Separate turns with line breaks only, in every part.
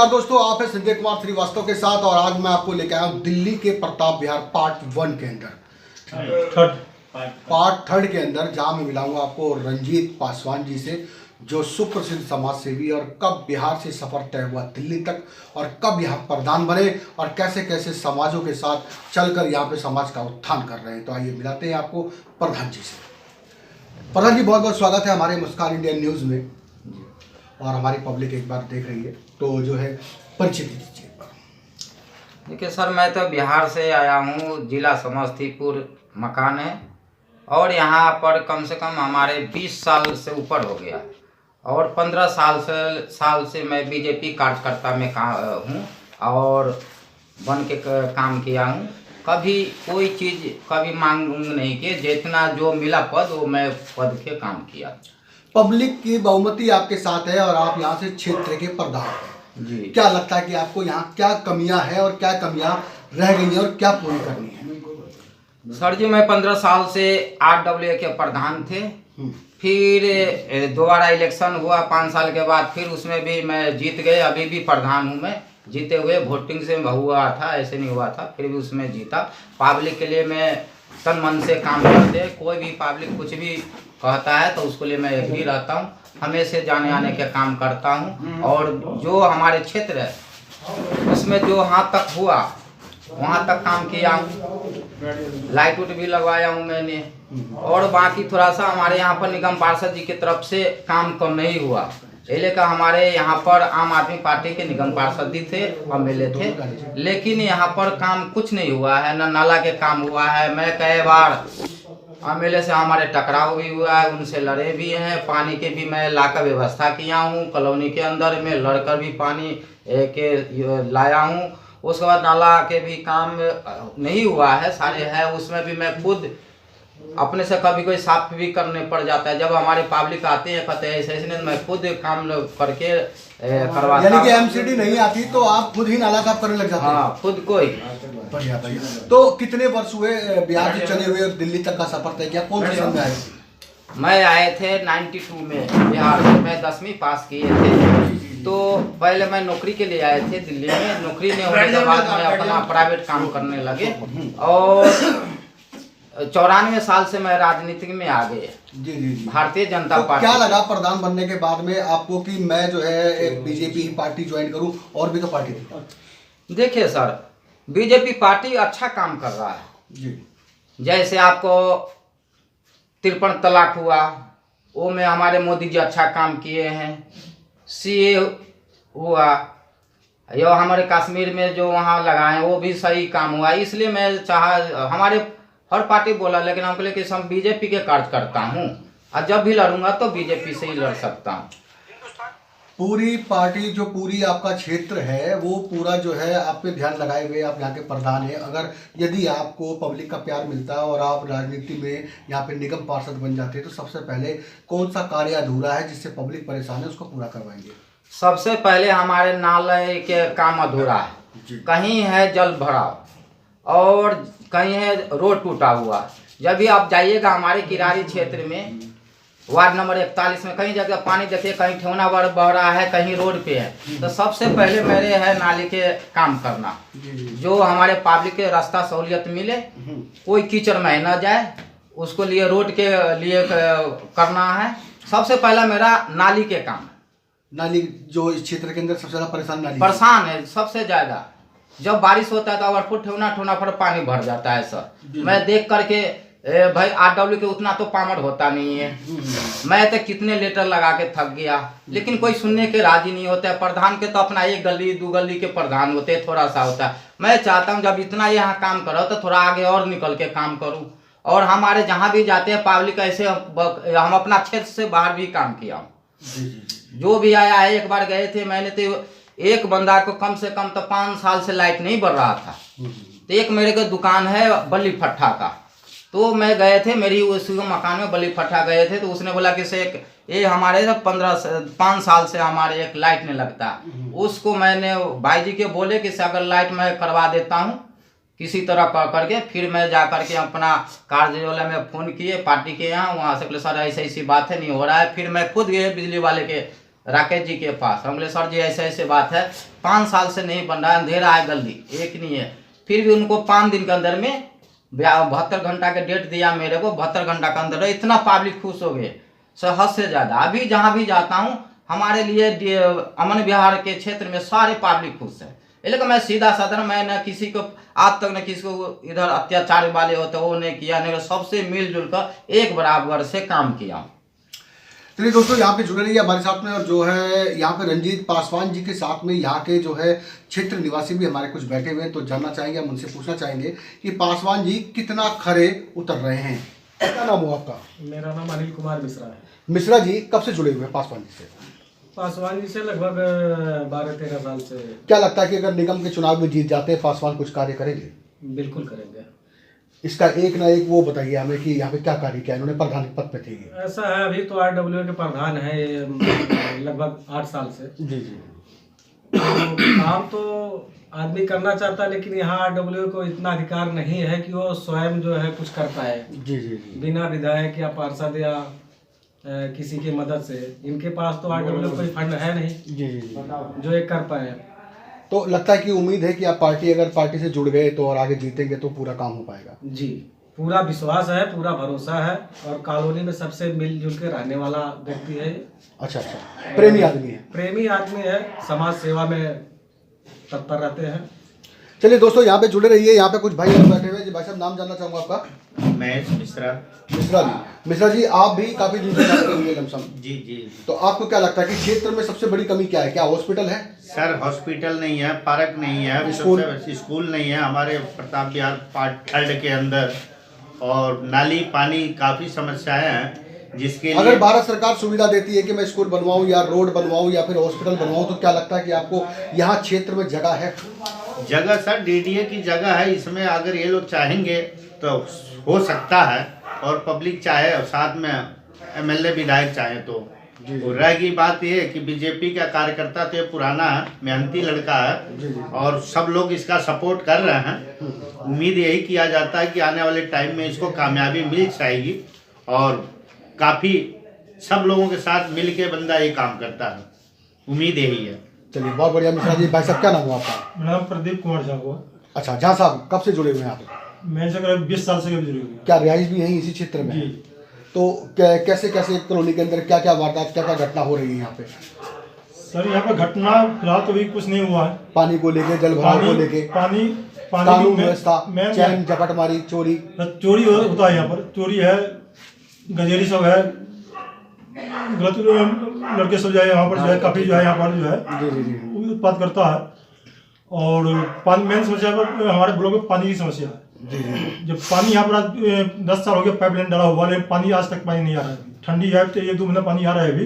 नमस्कार दोस्तों, आप हैं संजय कुमार श्रीवास्तव के साथ और आज मैं आपको लेकर आया हूँ दिल्ली के प्रताप विहार पार्ट 1 के अंदर पार्ट थर्ड के अंदर, जहाँ मैं मिलाऊंगा आपको रंजीत पासवान जी से, जो सुप्रसिद्ध समाज सेवी और कब बिहार से सफर तय हुआ दिल्ली तक और कब यहाँ प्रधान बने और कैसे कैसे समाजों के साथ चलकर यहाँ पे समाज का उत्थान कर रहे हैं। तो आइए मिलाते हैं आपको प्रधान जी से। प्रधान जी, बहुत बहुत स्वागत है हमारे मुस्कान इंडिया न्यूज़ में और हमारी पब्लिक एक बार देख रही है, तो जो है परिचय दीजिए।
देखिए सर, मैं तो बिहार से आया हूँ, जिला समस्तीपुर मकान है और यहाँ पर कम से कम हमारे 20 साल से ऊपर हो गया और 15 साल से मैं बीजेपी कार्यकर्ता में हूँ और बन के काम किया हूँ। कभी कोई चीज़ कभी मांग नहीं की, जितना जो मिला पद वो मैं पद के काम किया।
पब्लिक की बहुमति आपके साथ है और आप यहाँ से क्षेत्र के प्रधान हैं
जी।
क्या लगता है कि आपको यहाँ क्या कमियाँ हैं और क्या कमियाँ रह गई हैं और क्या पूरी करनी है?
सर जी, मैं 15 साल से RWA के प्रधान थे, फिर दोबारा इलेक्शन हुआ 5 साल के बाद, फिर उसमें भी मैं जीत गए। अभी भी प्रधान हूँ मैं, जीते हुए वोटिंग से हुआ था, ऐसे नहीं हुआ था, फिर भी उसमें जीता। पब्लिक के लिए मैं तन मन से काम करते, कोई भी पब्लिक कुछ भी कहता है तो उसके लिए मैं एग्री रहता हूँ, हमेशा जाने आने के काम करता हूँ। और जो हमारे क्षेत्र है उसमें जो यहाँ तक हुआ वहाँ तक काम किया हूँ, लाइट उट भी लगवाया हूँ मैंने। और बाकी थोड़ा सा हमारे यहाँ पर निगम पार्षद जी की तरफ से काम कम नहीं हुआ, इसलिए का हमारे यहाँ पर आम आदमी पार्टी के निगम पार्षद जी थे, MLA थे, लेकिन यहाँ पर काम कुछ नहीं हुआ है, न नाला के काम हुआ है। मैं कई बार MLA से हमारे टकराव भी हुआ है, उनसे लड़े भी हैं। पानी के भी मैं लाकर व्यवस्था किया हूँ, कॉलोनी के अंदर में लड़कर भी पानी के लाया हूँ। उसके बाद नाला के भी काम नहीं हुआ है, सारे है, उसमें भी मैं खुद अपने से कभी कोई साफ भी करने पड़ जाता है। जब हमारे पब्लिक आते हैं कहते हैं ऐसे ऐसे, मैं खुद काम करके करवाता हूं।
यानी कि MCD नहीं आती तो आप खुद ही नाला साफ करने लग जाते हैं?
हाँ, खुद कोई।
बढ़िया बढ़िया। तो कितने वर्ष हुए बिहार से चले हुए और दिल्ली तक का सफर तय किया? कौन से साल में आए?
मैं आए थे 92 में बिहार से, मैं 10वीं पास किए थे। तो पहले मैं नौकरी के लिए आए थे दिल्ली में, नौकरी नहीं होने के बाद मैं अपना प्राइवेट काम करने लगे और 94 साल से मैं राजनीति में आ गए।
जी जी जी।
भारतीय जनता
तो
पार्टी।
क्या लगा प्रधान बनने के बाद में आपको कि मैं जो है एक बीजेपी पार्टी ज्वाइन करूं? और भी तो पार्टी थी।
देखिए सर, बीजेपी पार्टी अच्छा काम कर रहा है
जी।
जैसे आपको 53 तलाक हुआ, वो में हमारे मोदी जी अच्छा काम किए हैं। CA हुआ, या हमारे कश्मीर में जो वहाँ लगाए वो भी सही काम हुआ। इसलिए मैं हमारे हर पार्टी बोला, लेकिन हम बोले कि हम बीजेपी के कार्यकर्ता हूँ और जब भी लड़ूंगा तो बीजेपी से ही लड़ सकता हूँ।
पूरी पार्टी जो पूरी आपका क्षेत्र है वो पूरा जो है आप पे ध्यान लगाए हुए, आप यहाँ के प्रधान हैं। अगर यदि आपको पब्लिक का प्यार मिलता और आप राजनीति में यहाँ पे निगम पार्षद बन जाते तो सबसे पहले कौन सा कार्य अधूरा है जिससे पब्लिक परेशान है उसको पूरा करवाएंगे?
सबसे पहले हमारे नाले के काम अधूरा है, कहीं है जल भराव और कहीं है रोड टूटा हुआ। जब भी आप जाइएगा हमारे किरारी क्षेत्र में वार्ड नंबर 41 में, कहीं जगह पानी देखिए, कहीं ठेवना बह रहा है, कहीं रोड पे है। तो सबसे पहले मेरे है नाली के काम करना, जो हमारे पब्लिक के रास्ता सहूलियत मिले, कोई कीचड़ में न जाए, उसको लिए रोड के लिए करना है। सबसे पहला मेरा नाली के काम।
नाली जो इस क्षेत्र के अंदर सबसे ज्यादा
परेशान है सबसे ज्यादा। जब बारिश होता है तो ओवरफ्लो ठेवना पर पानी भर जाता है सर। मैं देख करके भाई RWA के उतना तो पामर होता नहीं है। मैं तो कितने लेटर लगा के थक गया, लेकिन कोई सुनने के राजी नहीं होता है। प्रधान के तो अपना 1 गली 2 गली के प्रधान होते हैं, थोड़ा सा होता है। मैं चाहता हूँ जब इतना यहाँ काम करो तो थोड़ा आगे और निकल के काम करूँ। और हमारे जहाँ भी जाते हैं पब्लिक ऐसे, हम अपना क्षेत्र से बाहर भी काम किया हूँ। जो भी आया है, एक बार गए थे मैंने तो एक बंदा को कम से कम तो 5 साल से लाइट नहीं बढ़ रहा था। तो एक मेरे को दुकान है बल्ली फट्टा का, तो मैं गए थे, मेरी उसी मकान में बल्ली फट्टा गए थे, तो उसने बोला कि से ये हमारे 5 साल से हमारे एक लाइट नहीं लगता। उसको मैंने भाई जी के बोले कि अगर लाइट मैं करवा देता हूँ किसी तरह करके, फिर मैं जा करके अपना कार्यालय में फ़ोन किए पार्टी के यहाँ, वहाँ से बोले सर ऐसी ऐसी बात है, नहीं हो रहा है। फिर मैं खुद गए बिजली वाले के राकेश जी के पास। हम बोले सर जी ऐसे ऐसे बात है, 5 साल से नहीं बन रहा है, अंधेरा है, गली एक नहीं है। फिर भी उनको 5 दिन के अंदर में 72 घंटा के डेट दिया मेरे को, 72 घंटा के अंदर इतना पब्लिक खुश हो गए सर, हद से ज़्यादा। अभी जहाँ भी जाता हूँ हमारे लिए अमन विहार के क्षेत्र में सारे पब्लिक खुश है। लेकिन मैं सीधा साधा, मैं न किसी को आज तक न किसी को इधर अत्याचार वाले होते वो नहीं किया, नहीं सबसे मिलजुल कर एक बराबर से काम किया।
चलिए दोस्तों, यहाँ पे जुड़े रहिए हमारे साथ में। और जो है यहाँ पे रंजीत पासवान जी के साथ में यहाँ के जो है क्षेत्र निवासी भी हमारे कुछ बैठे हुए हैं, तो जानना चाहेंगे, हम उनसे पूछना चाहेंगे कि पासवान जी कितना खरे उतर रहे हैं। क्या नाम हुआ आपका?
मेरा नाम अनिल कुमार मिश्रा है।
मिश्रा जी कब से जुड़े हुए हैं पासवान जी से?
पासवान जी से लगभग 12-13 साल से।
क्या लगता है कि अगर निगम के चुनाव में जीत जाते हैं पासवान कुछ कार्य करेंगे?
बिल्कुल करेंगे।
इसका एक ना एक वो बताइए हमें कि यहाँ पे क्या कार्य किया इन्होंने, प्रधान पद पे थे।
ऐसा है, अभी तो RWA के प्रधान है लगभग 8 साल से।
जी जी।
तो काम तो आदमी करना चाहता है, लेकिन यहाँ RWA को इतना अधिकार नहीं है कि वो स्वयं जो है कुछ करता है।
जी जी जी।
बिना विधायक या पार्षद या किसी की मदद से। इनके पास तो RWA कोई फंड है नहीं
जी जी जी
जो ये कर पाए।
तो लगता है कि उम्मीद है कि आप अगर पार्टी से जुड़ गए तो और आगे जीतेंगे तो पूरा काम हो पाएगा।
जी, पूरा विश्वास है, पूरा भरोसा है। और कॉलोनी में सबसे मिलजुल के रहने वाला व्यक्ति है।
अच्छा अच्छा, प्रेमी आदमी है।
प्रेमी आदमी है, समाज सेवा में तत्पर रहते हैं।
चलिए दोस्तों, यहाँ पे जुड़े रहिए। यहाँ पे कुछ भाई लोग बैठे हुए हैं। जी भाई साहब, नाम जानना चाहूँगा आपका?
महेश मिश्रा।
मिश्रा जी, आप भी काफी दिन से जानते होंगे लमसम।
जी जी।
तो आपको क्या लगता है कि क्षेत्र में सबसे बड़ी कमी क्या है? क्या हॉस्पिटल है?
सर हॉस्पिटल नहीं है, पार्क नहीं है, स्कूल नहीं है हमारे प्रताप विहार पार्ट 3 के अंदर, और नाली पानी काफी समस्याएं हैं जिसके लिए
अगर भारत सरकार सुविधा देती है कि मैं स्कूल बनवाऊं या रोड बनवाऊं या फिर हॉस्पिटल बनवाऊं, तो क्या लगता है कि आपको यहाँ क्षेत्र में जगह है?
जगह सर DDA की जगह है, इसमें अगर ये लोग चाहेंगे तो हो सकता है, और पब्लिक चाहे और साथ में MLA विधायक चाहे तो। रह गई बात ये कि बीजेपी का कार्यकर्ता तो ये पुराना है, मेहनती लड़का है और सब लोग इसका सपोर्ट कर रहे हैं। उम्मीद यही किया जाता है कि आने वाले टाइम में इसको कामयाबी मिल जाएगी, और काफ़ी सब लोगों के साथ मिल के बंदा ये काम करता है, उम्मीद यही है।
चलिए बहुत बढ़िया मिश्रा जी। भाई साहब, क्या नाम हुआ आपका?
मेरा नाम प्रदीप कुमार झा हुआ।
अच्छा, झा साहब कब से जुड़े हुए हैं आप?
मैं से करीब 20 साल से जुड़ी हुई हूँ।
क्या रिहाइश भी यहीं इसी क्षेत्र में है? तो कैसे कैसे कॉलोनी के अंदर क्या क्या वारदात, क्या क्या घटना हो रही है यहाँ पे?
सर यहाँ पे घटना फिलहाल तो भी कुछ नहीं हुआ है।
पानी को लेके, जल भराव को लेके,
पानी
कानून व्यवस्था, चैन झपटमारी, चोरी
होता है। यहाँ पर चोरी है, गजेरी सब है, गलत लड़के सब जो है यहाँ पर जो है काफी जो है यहाँ पर जो है उत्पाद करता है। और पानी मेन समस्या पर हमारे ब्लॉक में पानी की समस्या है। जब पानी यहाँ पर 10 साल हो गया पाइपलाइन डाला हुआ, लेकिन पानी आज तक पानी नहीं आ रहा है। ठंडी है तो 1-2 महीना पानी आ रहा है अभी,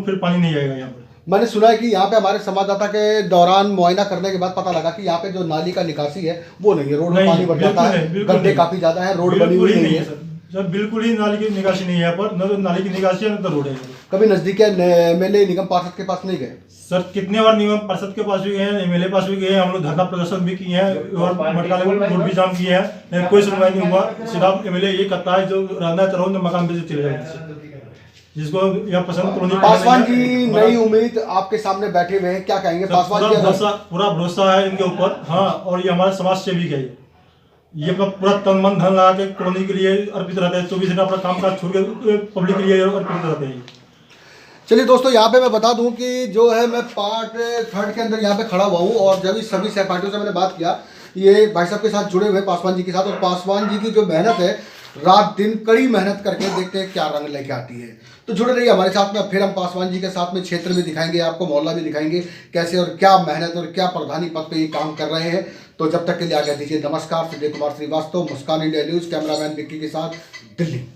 फिर पानी नहीं आएगा यहाँ पर।
मैंने सुना है कि यहाँ पे हमारे संवाददाता के दौरान मुआयना करने के बाद पता लगा कि यहाँ पे जो नाली का निकासी है वो नहीं है, रोड में पानी भर जाता है, गड्ढे काफी ज्यादा है, रोड बनी हुई नहीं है।
सर बिल्कुल ही नाली की निकासी नहीं है यहाँ पर, न तो नाली की निकासी है न तो रोड है।
कभी नजदीक MLA निगम पार्षद के पास नहीं गए?
सर कितने बार निगम पार्षद के पास भी गए हैं, MLA पास भी गए हैं, हम लोग धरना प्रदर्शन भी किए हैं और मटका रोड भी जाम किए हैं, लेकिन कोई सुनवाई नहीं हुआ। सीधा MLA ये कहता है जो रहना है तो मकान पे चले जाए, जिसको यह पसंद कॉलोनी।
पासवान जी नई उम्मीद आपके सामने बैठे हुए हैं, क्या कहेंगे? पासवान जी
पूरा भरोसा है इनके ऊपर। हाँ, और ये हमारे समाज से भी गए, ये अपना पूरा तन मन धन लगा के कॉलोनी के लिए अर्पित रहते हैं। 24 घंटा अपना काम काज छोड़ के पब्लिक के लिए अर्पित रहते हैं।
चलिए दोस्तों, यहाँ पे मैं बता दूं कि जो है मैं पार्ट 3 के अंदर यहाँ पे खड़ा हुआ हूँ, और जब इस सभी सहपाठियों से मैंने बात किया, ये भाई साहब के साथ जुड़े हुए पासवान जी के साथ, और पासवान जी की जो मेहनत है, रात दिन कड़ी मेहनत करके देखते हैं क्या रंग लेके आती है। तो जुड़े रहिए हमारे साथ में। फिर हम पासवान जी के साथ में क्षेत्र में दिखाएंगे आपको, मोहल्ला भी दिखाएंगे कैसे और क्या मेहनत और क्या प्रधानी पद पे ये काम कर रहे हैं। तो जब तक के लिए आगे दीजिए नमस्कार। सुजय कुमार श्रीवास्तव, मुस्कान इंडिया न्यूज, कैमरामैन विक्की के साथ, दिल्ली।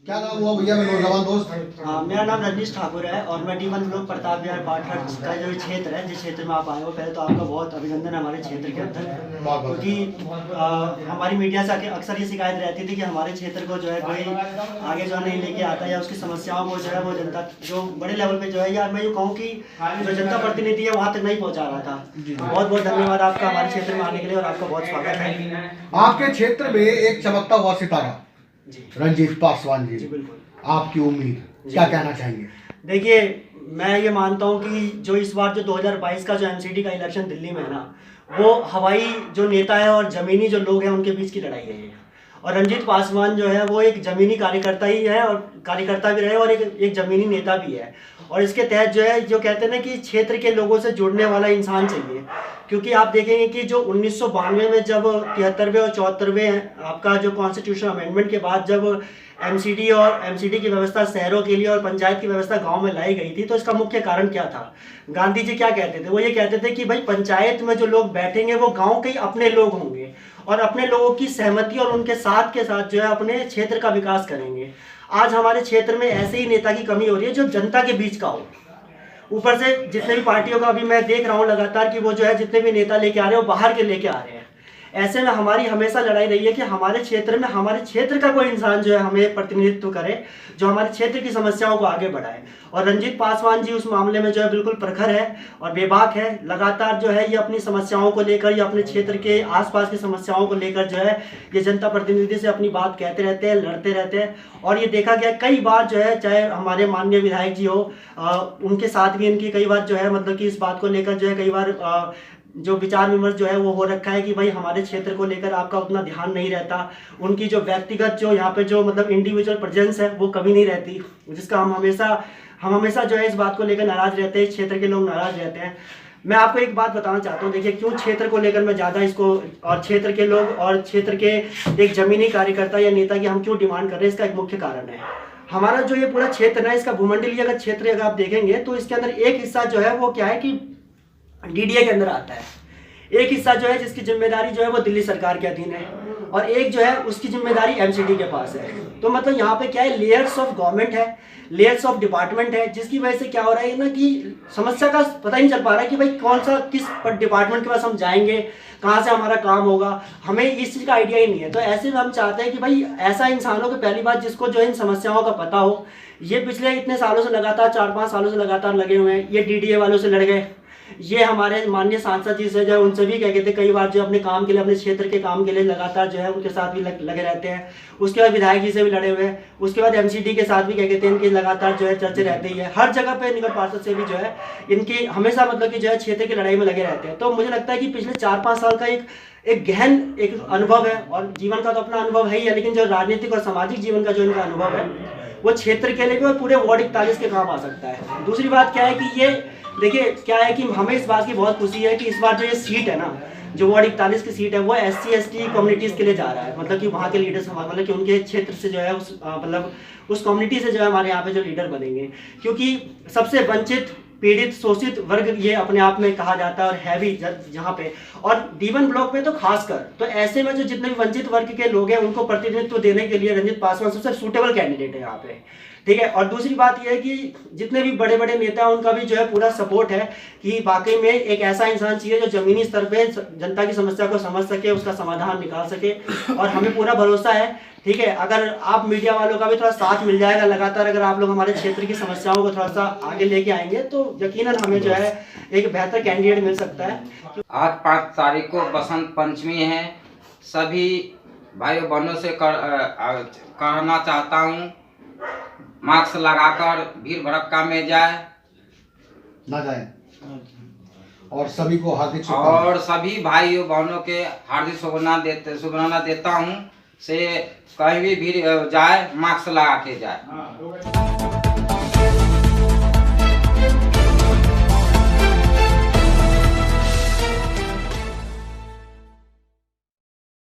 क्या नाम हुआ भैया? मैं नौजवान दोस्त।
हाँ, मेरा नाम रजनीश ठाकुर है और मैं D1 ब्लॉक प्रताप विहार पार्ट 3 का जो क्षेत्र है, जिस क्षेत्र में आप आए हो, पहले तो आपका बहुत अभिनंदन हमारे क्षेत्र के अंदर, क्योंकि हमारी मीडिया से अक्सर ये शिकायत रहती थी कि हमारे क्षेत्र को जो है कोई आगे जो है नहीं लेके आता, या उसकी समस्याओं को जो है वो जनता जो बड़े लेवल पे जो है, या मैं यूँ कहूँ कि जो जनता प्रतिनिधि है वहाँ तक नहीं पहुँचा रहा था। बहुत बहुत धन्यवाद आपका हमारे क्षेत्र में आने के लिए, और आपका बहुत स्वागत है।
आपके क्षेत्र में एक चमकता हुआ सितारा रंजीत पासवान जी, आपकी उम्मीद क्या कहना चाहेंगे?
देखिए, मैं ये मानता हूँ कि जो इस बार जो 2022 का जो एमसीडी का इलेक्शन दिल्ली में है ना, वो हवाई जो नेता है और ज़मीनी जो लोग हैं उनके बीच की लड़ाई है ये। और रंजीत पासवान जो है वो एक ज़मीनी कार्यकर्ता ही है, और कार्यकर्ता भी रहे और एक ज़मीनी नेता भी है। और इसके तहत जो है, जो कहते हैं ना कि क्षेत्र के लोगों से जुड़ने वाला इंसान चाहिए। क्योंकि आप देखेंगे कि जो 1992 में जब 73वें और 74वें आपका जो कॉन्स्टिट्यूशन अमेंडमेंट के बाद जब एमसीडी की व्यवस्था शहरों के लिए और पंचायत की व्यवस्था गांव में लाई गई थी, तो इसका मुख्य कारण क्या था? गांधी जी क्या कहते थे? वो ये कहते थे कि भाई पंचायत में जो लोग बैठेंगे वो गांव के ही अपने लोग होंगे और अपने लोगों की सहमति और उनके साथ के साथ जो है अपने क्षेत्र का विकास करेंगे। आज हमारे क्षेत्र में ऐसे ही नेता की कमी हो रही है जो जनता के बीच का हो। ऊपर से जितने भी पार्टियों का अभी मैं देख रहा हूँ लगातार कि वो जो है जितने भी नेता लेके आ रहे हैं वो बाहर के लेके आ रहे हैं। ऐसे में हमारी हमेशा लड़ाई रही है कि हमारे क्षेत्र में हमारे क्षेत्र का कोई इंसान जो है हमें प्रतिनिधित्व करे, जो हमारे क्षेत्र की समस्याओं को आगे बढ़ाए। और रंजीत पासवान जी उस मामले में जो है बिल्कुल प्रखर है और बेबाक है। लगातार जो है ये अपनी समस्याओं को लेकर या अपने क्षेत्र के आसपास की समस्याओं को लेकर जो है ये जनता प्रतिनिधि से अपनी बात कहते रहते हैं, लड़ते रहते हैं। और ये देखा गया कई बार जो है, चाहे हमारे माननीय विधायक जी हो, उनके साथ भी इनकी कई बार जो है मतलब कि इस बात को लेकर जो है कई बार जो विचार विमर्श जो है वो हो रखा है कि भाई हमारे क्षेत्र को लेकर आपका उतना ध्यान नहीं रहता। उनकी जो व्यक्तिगत जो यहाँ पे जो मतलब इंडिविजुअल प्रेजेंस है वो कभी नहीं रहती, जिसका हम हमेशा जो है इस बात को लेकर नाराज रहते हैं, क्षेत्र के लोग नाराज रहते हैं। मैं आपको एक बात बताना चाहता हूँ, देखिए क्यों क्षेत्र को लेकर मैं ज़्यादा इसको और क्षेत्र के लोग और क्षेत्र के एक ज़मीनी कार्यकर्ता या नेता की हम क्यों डिमांड कर रहे हैं, इसका एक मुख्य कारण है। हमारा जो ये पूरा क्षेत्र है, इसका भूमंडलीय अगर क्षेत्र अगर आप देखेंगे तो इसके अंदर एक हिस्सा जो है वो क्या है कि डीडीए के अंदर आता है, एक हिस्सा जो है जिसकी जिम्मेदारी जो है वो दिल्ली सरकार के अधीन है और एक जो है उसकी जिम्मेदारी एमसीडी के पास है। तो मतलब यहाँ पे क्या है, लेयर्स ऑफ गवर्नमेंट है, लेयर्स ऑफ डिपार्टमेंट है, जिसकी वजह से क्या हो रहा है ना कि समस्या का पता ही नहीं चल पा रहा है कि भाई कौन सा किस डिपार्टमेंट के पास हम जाएंगे, कहाँ से हमारा काम होगा, हमें इस चीज़ का आइडिया ही नहीं है। तो ऐसे में हम चाहते हैं कि भाई ऐसा इंसान हो कि पहली बात जिसको जो इन समस्याओं का पता हो। ये पिछले इतने सालों से लगातार 4-5 सालों से लगातार लगे हुए हैं, ये डीडीए वालों से लड़ गए, ये हमारे माननीय सांसद जी से जो है उनसे भी क्या कहते हैं कई बार जो अपने काम के लिए, अपने क्षेत्र के काम के लिए लगातार जो है उनके साथ भी लगे रहते हैं। उसके बाद विधायक जी से भी लड़े हुए हैं, उसके बाद एमसीडी के साथ भी क्या कहते हैं इनके लगातार जो है चर्चे रहते ही है। हर जगह पे निगम पार्षद से भी जो है इनकी हमेशा मतलब कि जो है क्षेत्र की लड़ाई में लगे रहते हैं। तो मुझे लगता है कि पिछले 4-5 साल का एक गहन एक अनुभव है, और जीवन का तो अपना अनुभव है ही है, लेकिन जो राजनीतिक और सामाजिक जीवन का जो इनका अनुभव है वो क्षेत्र के लिए भी और पूरे वार्ड 41 के काम आ सकता है। दूसरी बात क्या है कि ये देखिए क्या है कि हमें इस बात की बहुत खुशी है कि इस बार जो ये सीट है ना, जो वार्ड 41 की सीट है वो SC/ST कम्युनिटीज़ के लिए जा रहा है। मतलब कि वहाँ के लीडर्स मतलब कि उनके क्षेत्र से जो है उस कम्युनिटी से जो है हमारे यहाँ पे जो लीडर बनेंगे, क्योंकि सबसे वंचित, पीड़ित, शोषित वर्ग ये अपने आप में कहा जाता है और है भी जहाँ पे, और D1 ब्लॉक में तो खासकर। तो ऐसे में जो जितने भी वंचित वर्ग के लोग हैं उनको प्रतिनिधित्व देने के लिए रंजीत पासवान सबसे सूटेबल कैंडिडेट है यहाँ पे, ठीक है। और दूसरी बात यह है कि जितने भी बड़े बड़े नेता हैं उनका भी जो है पूरा सपोर्ट है कि वाकई में एक ऐसा इंसान चाहिए जो जमीनी स्तर पे जनता की समस्या को समझ सके, उसका समाधान निकाल सके। और हमें पूरा भरोसा है, ठीक है, अगर आप मीडिया वालों का भी थोड़ा साथ मिल जाएगा लगातार, अगर आप लोग हमारे क्षेत्र की समस्याओं को थोड़ा सा आगे लेके आएंगे तो यकीनन हमें जो है एक बेहतर कैंडिडेट मिल सकता है।
आज 5 तारीख को बसंत पंचमी है। सभी भाइयों बहनों से कहना चाहता हूँ, मास्क लगाकर भीड़ भड़क्का में ना जाए
और सभी को हार्दिक
और सभी भाइयों बहनों के हार्दिक शुभकामना देता हूँ से कहीं भी भीड़ जाए मास्क लगा के जाए।